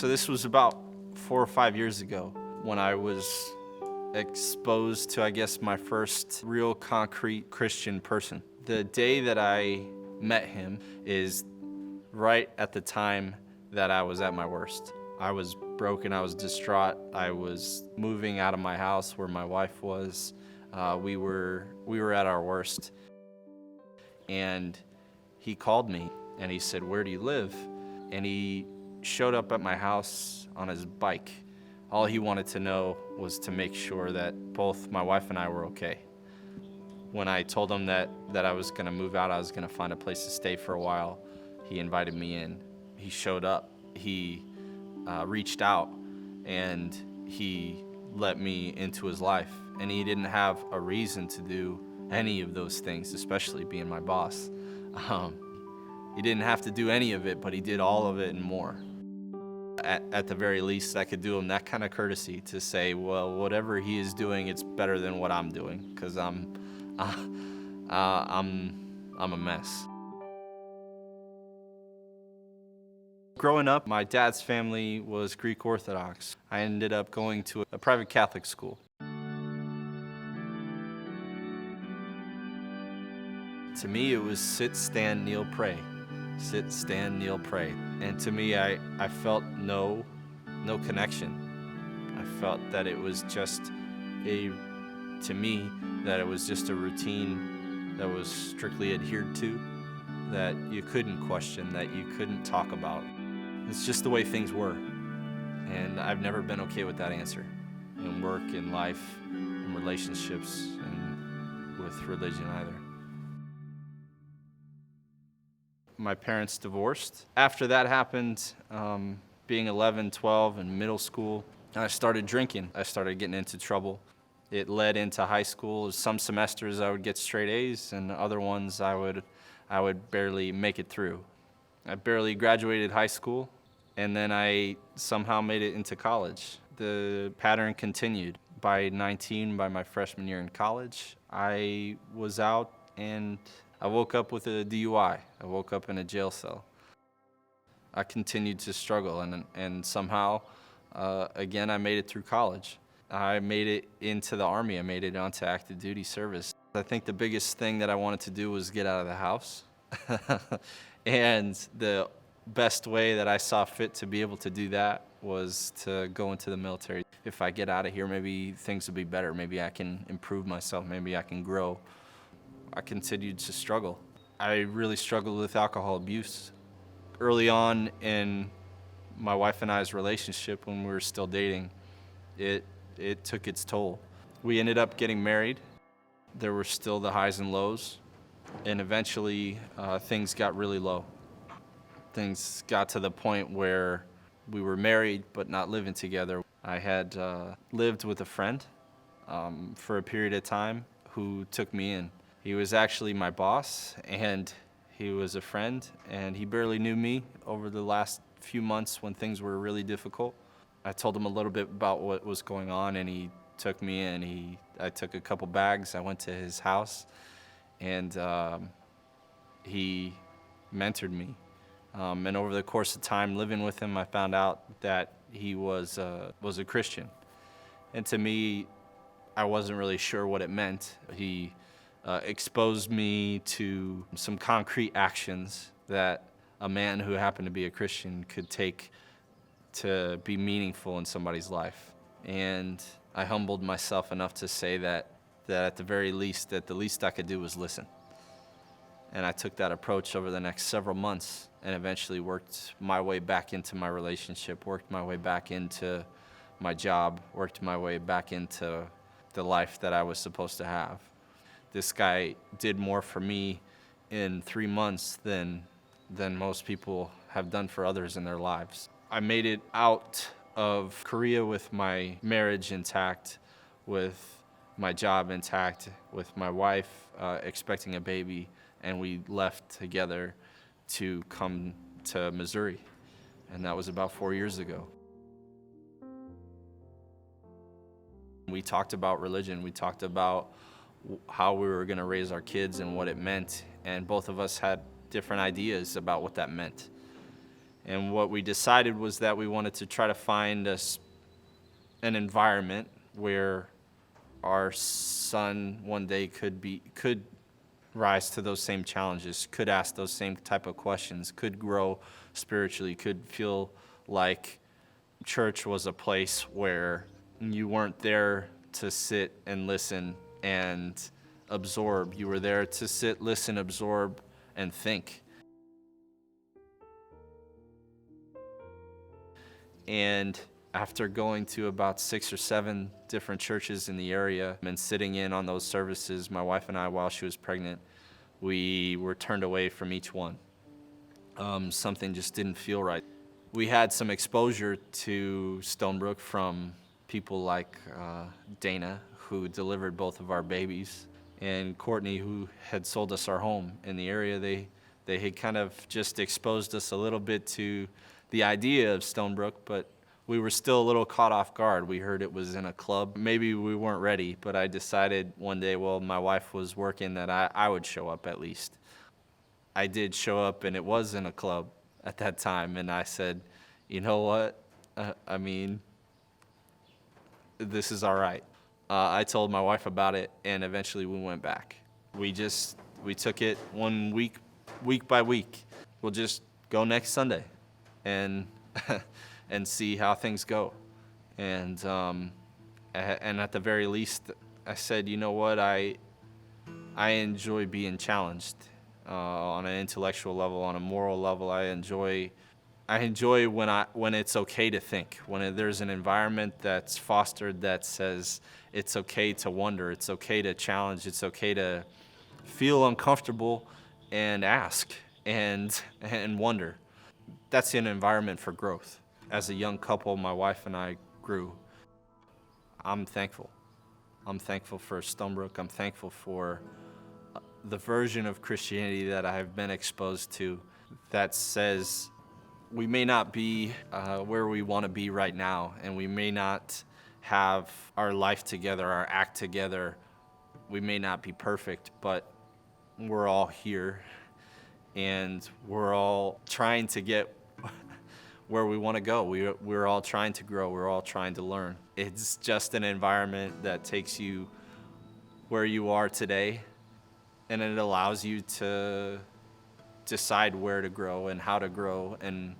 So this was about 4 or 5 years ago when I was exposed to, I guess, my first real concrete Christian person. The day that I met him is right at the time that I was at my worst. I was broken, I was distraught, I was moving out of my house where my wife was. We were at our worst. And he called me and he said, "Where do you live?" And he showed up at my house on his bike. All he wanted to know was to make sure that both my wife and I were okay. When I told him that I was gonna move out, I was gonna find a place to stay for a while, he invited me in. He showed up, he reached out, and he let me into his life. And he didn't have a reason to do any of those things, especially being my boss. He didn't have to do any of it, but he did all of it and more. At the very least, I could do him that kind of courtesy to say, well, whatever he is doing, it's better than what I'm doing, because I'm a mess. Growing up, my dad's family was Greek Orthodox. I ended up going to a private Catholic school. To me, it was sit, stand, kneel, pray. Sit, stand, kneel, pray. And to me, I felt no connection. I felt that it was just a routine that was strictly adhered to, that you couldn't question, that you couldn't talk about. It's just the way things were. And I've never been okay with that answer in work, in life, in relationships, and with religion either. My parents divorced. After that happened, being 11, 12, in middle school, I started drinking. I started getting into trouble. It led into high school. Some semesters I would get straight A's, and other ones I would barely make it through. I barely graduated high school, and then I somehow made it into college. The pattern continued. By 19, by my freshman year in college, I was out and I woke up with a DUI. I woke up in a jail cell. I continued to struggle, and somehow, again, I made it through college. I made it into the Army. I made it onto active duty service. I think the biggest thing that I wanted to do was get out of the house. And the best way that I saw fit to be able to do that was to go into the military. If I get out of here, maybe things will be better. Maybe I can improve myself. Maybe I can grow. I continued to struggle. I really struggled with alcohol abuse. Early on in my wife and I's relationship, when we were still dating, it took its toll. We ended up getting married. There were still the highs and lows, and eventually things got really low. Things got to the point where we were married but not living together. I had lived with a friend for a period of time who took me in. He was actually my boss, and he was a friend, and he barely knew me over the last few months when things were really difficult. I told him a little bit about what was going on, and he took me in. I took a couple bags, I went to his house, and he mentored me. And over the course of time living with him, I found out that he was a Christian. And to me, I wasn't really sure what it meant. He exposed me to some concrete actions that a man who happened to be a Christian could take to be meaningful in somebody's life. And I humbled myself enough to say that at the very least, that the least I could do was listen. And I took that approach over the next several months and eventually worked my way back into my relationship, worked my way back into my job, worked my way back into the life that I was supposed to have. This guy did more for me in 3 months than most people have done for others in their lives. I made it out of Korea with my marriage intact, with my job intact, with my wife expecting a baby, and we left together to come to Missouri. And that was about 4 years ago. We talked about religion. We talked about how we were going to raise our kids and what it meant, and both of us had different ideas about what that meant. And what we decided was that we wanted to try to find an environment where our son one day could rise to those same challenges, could ask those same type of questions, could grow spiritually, could feel like church was a place where you weren't there to sit and listen and absorb. You were there to sit, listen, absorb, and think. And after going to about 6 or 7 different churches in the area and sitting in on those services, my wife and I, while she was pregnant, we were turned away from each one. Something just didn't feel right. We had some exposure to Stonebrook from people like Dana, who delivered both of our babies, and Courtney, who had sold us our home in the area. They had kind of just exposed us a little bit to the idea of Stonebrook, but we were still a little caught off guard. We heard it was in a club. Maybe we weren't ready, but I decided one day, well, my wife was working, that I would show up at least. I did show up, and it was in a club at that time, and I said, you know what? This is all right. I told my wife about it, and eventually we went back. We took it one week by week. We'll just go next Sunday and and see how things go. And at the very least, I said, you know what? I enjoy being challenged on an intellectual level, on a moral level. I enjoy when it's okay to think, when there's an environment that's fostered that says it's okay to wonder, it's okay to challenge, it's okay to feel uncomfortable and ask and wonder. That's an environment for growth. As a young couple, my wife and I grew. I'm thankful. I'm thankful for Stonebrook. I'm thankful for the version of Christianity that I've been exposed to that says we may not be where we want to be right now, and we may not have our life together, our act together. We may not be perfect, but we're all here, and we're all trying to get where we want to go. We're all trying to grow. We're all trying to learn. It's just an environment that takes you where you are today, and it allows you to decide where to grow and how to grow and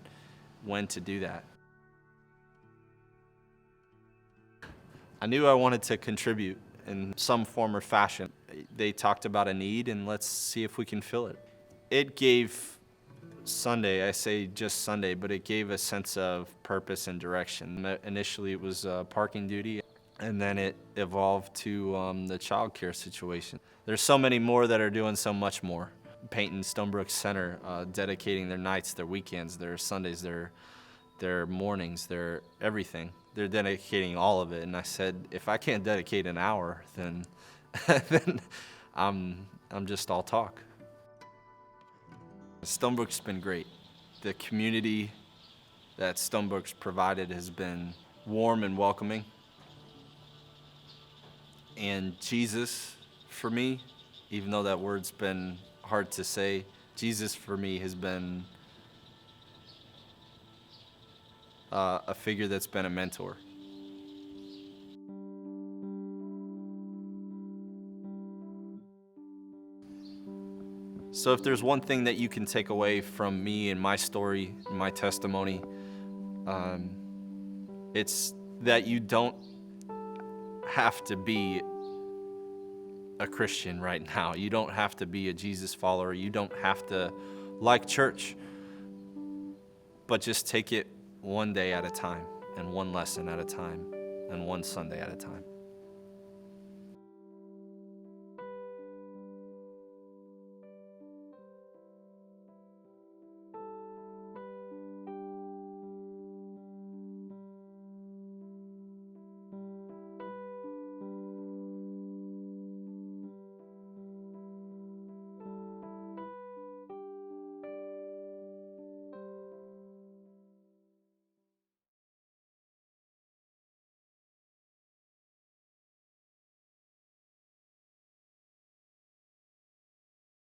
when to do that. I knew I wanted to contribute in some form or fashion. They talked about a need, and let's see if we can fill it. It gave Sunday, I say just Sunday, but it gave a sense of purpose and direction. Initially it was parking duty, and then it evolved to the child care situation. There's so many more that are doing so much more. Painting Stonebrook Center, dedicating their nights, their weekends, their Sundays, their mornings, their everything. They're dedicating all of it. And I said, if I can't dedicate an hour, then then I'm just all talk. Stonebrook's been great. The community that Stonebrook's provided has been warm and welcoming. And Jesus, for me, even though that word's been hard to say, Jesus for me has been a figure that's been a mentor. So if there's one thing that you can take away from me and my story, my testimony, it's that you don't have to be a Christian right now. You don't have to be a Jesus follower. You don't have to like church, but just take it one day at a time, and one lesson at a time, and one Sunday at a time.